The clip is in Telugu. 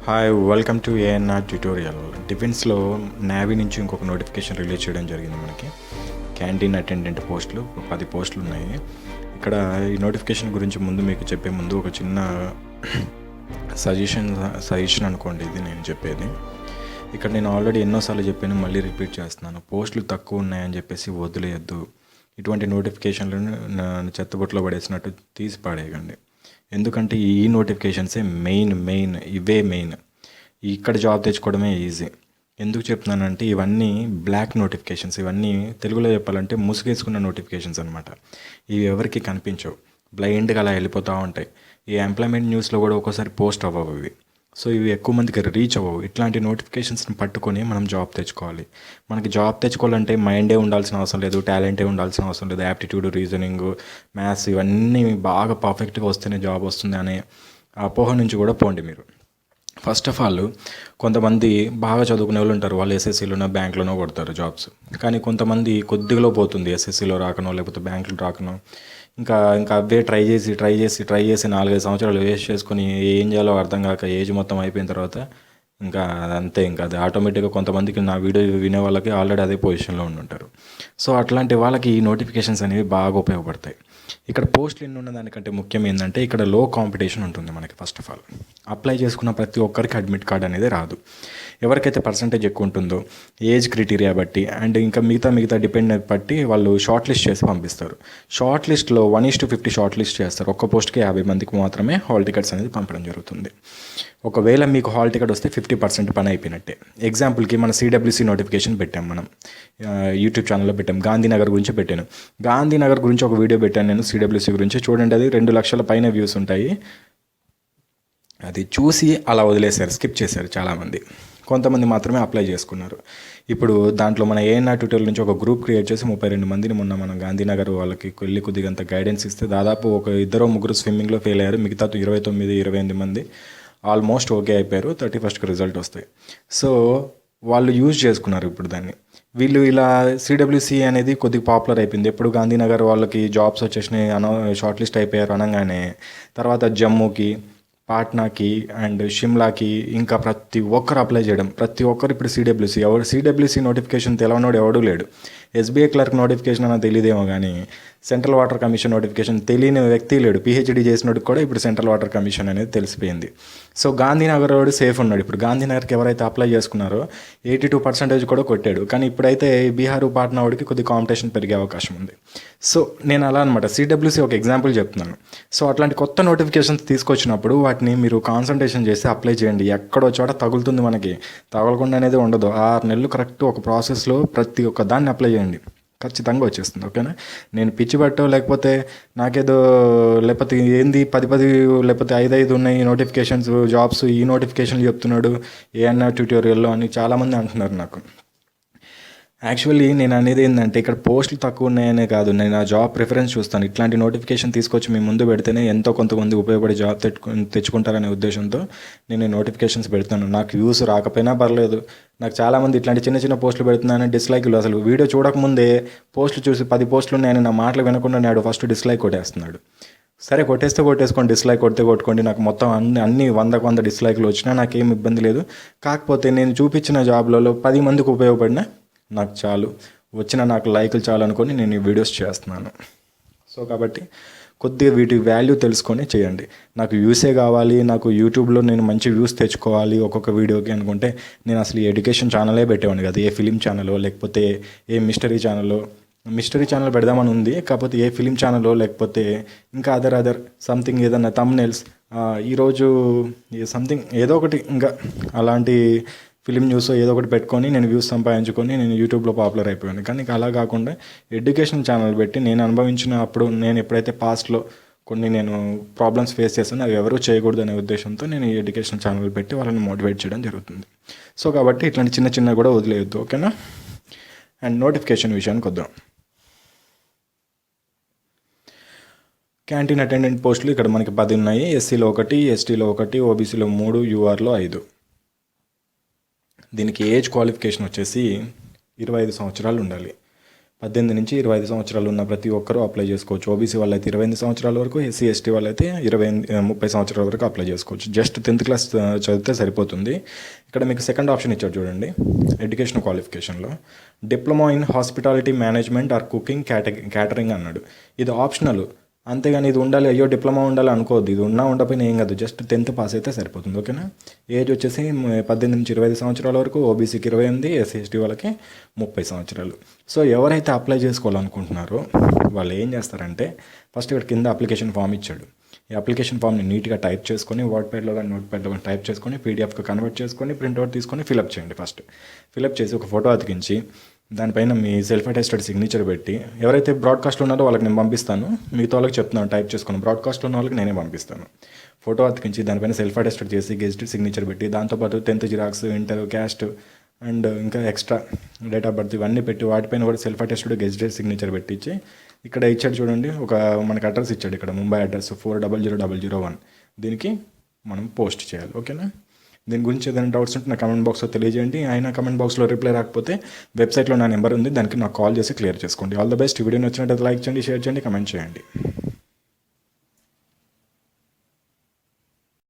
Hi, welcome to ANR tutorial. డిఫెన్స్లో నేవీ నుంచి ఇంకొక నోటిఫికేషన్ రిలీజ్ చేయడం జరిగింది. మనకి క్యాంటీన్ అటెండెంట్ పోస్టులు 10 పోస్టులు ఉన్నాయి. ఇక్కడ ఈ నోటిఫికేషన్ గురించి మీకు చెప్పే ముందు ఒక చిన్న సజెషన్ అనుకోండి. ఇది నేను చెప్పేది. ఇక్కడ నేను ఆల్రెడీ ఎన్నోసార్లు చెప్పాను, మళ్ళీ రిపీట్ చేస్తున్నాను. పోస్టులు తక్కువ ఉన్నాయని చెప్పేసి వదిలేయద్దు. ఇటువంటి నోటిఫికేషన్లను చెత్తబుట్టలో పడేసినట్టు తీసి పడేయకండి. ఎందుకంటే ఈ నోటిఫికేషన్సే మెయిన్ మెయిన్ ఇక్కడ జాబ్ తెచ్చుకోవడమే ఈజీ. ఎందుకు చెప్తున్నానంటే ఇవన్నీ బ్లాక్ నోటిఫికేషన్స్. ఇవన్నీ తెలుగులో చెప్పాలంటే ముసుగేసుకున్న నోటిఫికేషన్స్ అనమాట. ఇవి ఎవరికి కనిపించవు, బ్లైండ్గా అలా వెళ్ళిపోతూ ఉంటాయి. ఈ ఎంప్లాయ్మెంట్ న్యూస్లో కూడా ఒక్కోసారి పోస్ట్ అవ్వవు ఇవి. సో ఇవి ఎక్కువ మందికి రీచ్ అవ్వవు. ఇట్లాంటి నోటిఫికేషన్స్ని పట్టుకొని మనం జాబ్ తెచ్చుకోవాలి. మనకి జాబ్ తెచ్చుకోవాలంటే మైండే ఉండాల్సిన అవసరం లేదు, టాలెంటే ఉండాల్సిన అవసరం లేదు. యాప్టిట్యూడ్, రీజనింగ్, మ్యాథ్స్ ఇవన్నీ బాగా పర్ఫెక్ట్గా వస్తేనే జాబ్ వస్తుంది అనే అపోహ నుంచి కూడా పోండి మీరు. ఫస్ట్ ఆఫ్ ఆల్, కొంతమంది బాగా చదువుకునే వాళ్ళు ఉంటారు. వాళ్ళు ఎస్ఎస్సీలోనో బ్యాంక్లోనో కొడతారు జాబ్స్. కానీ కొంతమంది కొద్దిగలో పోతుంది, ఎస్ఎస్సీలో రాకనో లేకపోతే బ్యాంకులో రాకనో. ఇంకా అవే ట్రై చేసి 4-5 సంవత్సరాలు వేస్ట్ చేసుకొని ఏం చేయాలో అర్థం కాక ఏజ్ మొత్తం అయిపోయిన తర్వాత ఇంకా అంతే. ఇంకా అది ఆటోమేటిక్గా కొంతమందికి, నా వీడియో వినే వాళ్ళకి ఆల్రెడీ అదే పొజిషన్లో ఉంటారు. సో అట్లాంటి వాళ్ళకి ఈ నోటిఫికేషన్స్ అనేవి బాగా ఉపయోగపడతాయి. ఇక్కడ పోస్టులు ఎన్ని ఉన్న దానికంటే ముఖ్యం ఏంటంటే ఇక్కడ లో కాంపిటీషన్ ఉంటుంది మనకి. ఫస్ట్ ఆఫ్ ఆల్, అప్లై చేసుకున్న ప్రతి ఒక్కరికి అడ్మిట్ కార్డ్ అనేది రాదు. ఎవరికైతే పర్సంటేజ్ ఎక్కువ ఉంటుందో, ఏజ్ క్రైటీరియా బట్టి అండ్ ఇంకా మిగతా డిపెండెంట్ బట్టి వాళ్ళు షార్ట్ లిస్ట్ చేసి పంపిస్తారు. షార్ట్ లిస్ట్లో 1:50 షార్ట్ లిస్ట్ చేస్తారు. ఒక్క పోస్ట్కి 50 మందికి మాత్రమే హాల్ టికెట్స్ అనేది పంపడం జరుగుతుంది. ఒకవేళ మీకు హాల్ టికెట్ వస్తే 50% పని అయిపోయినట్టే. ఎగ్జాంపుల్కి మన సిడబ్ల్యూసీ నోటిఫికేషన్ పెట్టాం, మనం యూట్యూబ్ ఛానల్లో పెట్టాం. గాంధీనగర్ గురించి పెట్టాను. గాంధీనగర్ గురించి ఒక వీడియో పెట్టాను నేను సిడబ్ల్యూసీ గురించి. చూడండి, అది 2 లక్షల పైన వ్యూస్ ఉంటాయి. అది చూసి అలా వదిలేశారు, స్కిప్ చేశారు చాలామంది. కొంతమంది మాత్రమే అప్లై చేసుకున్నారు. ఇప్పుడు దాంట్లో మన ఏఎన్ఆర్ ట్యూటోరియల్ నుంచి ఒక గ్రూప్ క్రియేట్ చేసి 32 మందిని మొన్న మనం గాంధీనగర్ వాళ్ళకి వెళ్ళి కొద్దిగంత గైడెన్స్ ఇస్తే దాదాపు ఒక 2-3 స్విమ్మింగ్లో ఫెయిల్ అయ్యారు. మిగతా 29-28 మంది ఆల్మోస్ట్ ఓకే అయిపోయారు. 31st రిజల్ట్ వస్తాయి. సో వాళ్ళు యూజ్ చేసుకున్నారు ఇప్పుడు దాన్ని. వీళ్ళు ఇలా సిడబ్ల్యూసీ అనేది కొద్దిగా పాపులర్ అయిపోయింది. ఎప్పుడు గాంధీనగర్ వాళ్ళకి జాబ్స్ వచ్చేసినాయి, షార్ట్ లిస్ట్ అయిపోయారు అనగానే తర్వాత జమ్మూకి, పాట్నాకి అండ్ షిమ్లాకి ఇంకా ప్రతి ఒక్కరు అప్లై చేయడం. ప్రతి ఒక్కరు ఇప్పుడు సిడబ్ల్యూసీ నోటిఫికేషన్ తెలవనోడు ఎవడూ లేడు. ఎస్బీఐ క్లర్క్ నోటిఫికేషన్ అన్న తెలియదేమో కానీ సెంట్రల్ వాటర్ కమిషన్ నోటిఫికేషన్ తెలియని వ్యక్తి లేడు. పిహెచ్డీ చేసినోడికి కూడా ఇప్పుడు సెంట్రల్ వాటర్ కమిషన్ అనేది తెలిసిపోయింది. సో గాంధీనగర్ వాడు సేఫ్ ఉన్నాడు. ఇప్పుడు గాంధీనగర్కి ఎవరైతే అప్లై చేసుకున్నారో 82% కూడా కొట్టాడు. కానీ ఇప్పుడైతే బీహారు, పాట్నా వాడికి కొద్ది కాంపిటీషన్ పెరిగే అవకాశం ఉంది. సో నేను అలా అనమాట, సిడబ్ల్యూసీ ఒక ఎగ్జాంపుల్ చెప్తున్నాను. సో అట్లాంటి కొత్త నోటిఫికేషన్స్ తీసుకొచ్చినప్పుడు వాటిని మీరు కాన్సన్ట్రేషన్ చేసి అప్లై చేయండి. ఎక్కడో చోట తగులుతుంది, మనకి తగలకుండా అనేది ఉండదు. 6 నెలలు కరెక్ట్ ఒక ప్రాసెస్లో ప్రతి ఒక్క దాన్ని అప్లై చేయండి, ఖచ్చితంగా వచ్చేస్తుంది. ఓకేనా? నేను పిచ్చి పట్టో లేకపోతే నాకేదో లేకపోతే ఏంది 10 లేకపోతే 5 ఉన్నాయి నోటిఫికేషన్స్ జాబ్స్, ఈ నోటిఫికేషన్లు చెప్తున్నాడు ఏఎన్ఆర్ ట్యూటోరియల్లో అని చాలామంది అంటున్నారు నాకు. యాక్చువల్లీ నేను అనేది ఏంటంటే ఇక్కడ పోస్టులు తక్కువ ఉన్నాయనే కాదు, నేను ఆ జాబ్ ప్రిఫరెన్స్ చూస్తాను. ఇట్లాంటి నోటిఫికేషన్ తీసుకొచ్చి మీ ముందు పెడితేనే ఎంతో కొంతమంది ఉపయోగపడే జాబ్ తెచ్చుకుంటారనే ఉద్దేశంతో నేను నోటిఫికేషన్స్ పెడతాను. నాకు వ్యూస్ రాకపోయినా పర్లేదు. నాకు చాలామంది ఇట్లాంటి చిన్న పోస్టులు పెడుతున్నాను, డిస్లైక్లు. అసలు వీడియో చూడకముందే పోస్టులు చూసి 10 పోస్టులు ఉన్నాయని నా మాటలు వినకుండా నాడు ఫస్ట్ డిస్లైక్ కొట్టేస్తున్నాడు. సరే, కొట్టేసుకోండి, డిస్లైక్ కొట్టుకోండి. నాకు మొత్తం అన్ని 100 డిస్లైక్లు వచ్చినా నాకేం ఇబ్బంది లేదు. కాకపోతే నేను చూపించిన జాబ్లలో 10 మందికి ఉపయోగపడినా నాకు చాలు, నాకు లైకులు చాలు అనుకొని నేను ఈ వీడియోస్ చేస్తున్నాను. సో కాబట్టి కొద్దిగా వీటి వాల్యూ తెలుసుకొని చేయండి. నాకు వ్యూసే కావాలి, నాకు యూట్యూబ్లో నేను మంచి వ్యూస్ తెచ్చుకోవాలి ఒక్కొక్క వీడియోకి అనుకుంటే నేను అసలు ఈ ఎడ్యుకేషన్ ఛానలే పెట్టేవాడిని కదా. ఏ ఫిలిం ఛానలో లేకపోతే ఏ మిస్టరీ ఛానల్ పెడదామని ఉంది. కాకపోతే ఏ ఫిలిం ఛానలో లేకపోతే ఇంకా అదర్ సంథింగ్ ఏదన్నా థంబ్నెయిల్స్, ఈరోజు సంథింగ్ ఏదో ఒకటి ఇంకా అలాంటి ఫిలిం న్యూస్ ఏదో ఒకటి పెట్టుకొని నేను వ్యూస్ సంపాదించుకొని నేను యూట్యూబ్లో పాపులర్ అయిపోయాను. కానీ అలా కాకుండా ఎడ్యుకేషన్ ఛానల్ పెట్టి నేను అనుభవించిన అప్పుడు నేను ఎప్పుడైతే పాస్ట్లో కొన్ని నేను ప్రాబ్లమ్స్ ఫేస్ చేస్తాను అవి ఎవరూ చేయకూడదు అనే ఉద్దేశంతో నేను ఈ ఎడ్యుకేషన్ ఛానల్ పెట్టి వాళ్ళని మోటివేట్ చేయడం జరుగుతుంది. సో కాబట్టి ఇట్లాంటి చిన్న కూడా వదిలేయొద్దు. ఓకేనా? అండ్ నోటిఫికేషన్ విషయానికి వద్దాం. క్యాంటీన్ అటెండెంట్ పోస్టులు ఇక్కడ మనకి 10 ఉన్నాయి. ఎస్సీలో 1, ఎస్టీలో 1, ఓబీసీలో 3, యూఆర్లో 5. దీనికి ఏజ్ క్వాలిఫికేషన్ వచ్చేసి 25 సంవత్సరాలు ఉండాలి. 18 నుంచి 25 సంవత్సరాలు ఉన్న ప్రతి ఒక్కరూ అప్లై చేసుకోవచ్చు. ఓబీసీ వాళ్ళైతే 28 సంవత్సరాల వరకు, ఎస్సీ ఎస్టీ వాళ్ళైతే 30 సంవత్సరాల వరకు అప్లై చేసుకోవచ్చు. జస్ట్ 10th క్లాస్ చదివితే సరిపోతుంది. ఇక్కడ మీకు సెకండ్ ఆప్షన్ ఇచ్చాడు చూడండి, ఎడ్యుకేషన్ క్వాలిఫికేషన్లో diploma in hospitality management or cooking catering అన్నాడు. ఇది ఆప్షనల్, అంతేగాని ఇది ఉండాలి, అయ్యో డిప్లొమా ఉండాలి అనుకోవద్దు. ఇది ఉండకపోయినా ఏం కాదు, జస్ట్ 10th పాస్ అయితే సరిపోతుంది. ఓకేనా. ఏజ్ వచ్చేసి 18 నుంచి 25 సంవత్సరాల వరకు, ఓబీసీకి 28, ఎస్సీ ఎస్టీ వాళ్ళకి 30 సంవత్సరాలు. సో ఎవరైతే అప్లై చేసుకోవాలనుకుంటున్నారో వాళ్ళు ఏం చేస్తారంటే, ఫస్ట్ ఇక్కడ కింద అప్లికేషన్ ఫామ్ ఇచ్చాడు. ఈ అప్లికేషన్ ఫామ్ని నీట్గా టైప్ చేసుకొని, వర్డ్ప్యాడ్లో కానీ నోట్ప్యాడ్లో కానీ టైప్ చేసుకొని, పీడిఎఫ్కి కన్వర్ట్ చేసుకొని, ప్రింట్అవుట్ తీసుకొని ఫిలప్ చేయండి. ఫస్ట్ ఫిలప్ చేసి ఒక ఫోటో అతికించి దానిపైన మీ సెల్ఫ్ అటెస్టెడ్ సిగ్నేచర్ పెట్టి, ఎవరైతే బ్రాడ్కాస్ట్లో ఉన్నారో వాళ్ళకి నేను పంపిస్తాను, మిగతా వాళ్ళకి చెప్తున్నాను టైప్ చేసుకుని, బ్రాడ్కాస్ట్లో ఉన్న వాళ్ళకి నేనే పంపిస్తాను. ఫోటో అతికించి దానిపైన సెల్ఫ్ అటెస్టెడ్ చేసి గెజిటెడ్ సిగ్నేచర్ పెట్టి, దాంతోపాటు 10th xerox, inter, caste and ఇంకా ఎక్స్ట్రా డేట్ ఆఫ్ బర్త్ ఇవన్నీ పెట్టి, వాటిపైన కూడా సెల్ఫ్ అటెస్టెడ్ గెజిటెడ్ సిగ్నేచర్ పెట్టించి, ఇక్కడ ఇచ్చాడు చూడండి, ఒక మనకి అడ్రస్ ఇచ్చాడు ఇక్కడ, ముంబై అడ్రస్ 400001, దీనికి మనం పోస్ట్ చేయాలి. ఓకేనా. దీని గురించి ఏదైనా డౌట్స్ ఉంటే నా కమెంట్ బాక్స్లో తెలియజేయండి. అయినా కమెంట్ బాక్స్లో రిప్లై రాకపోతే వెబ్సైట్లో నా నెంబర్ ఉంది, దానికి నాకు కాల్ చేసి క్లియర్ చేసుకోండి. All the best. ఈ వీడియో నచ్చినట్లయితే లైక్ చేయండి, షేర్ చేయండి, కమెంట్ చేయండి.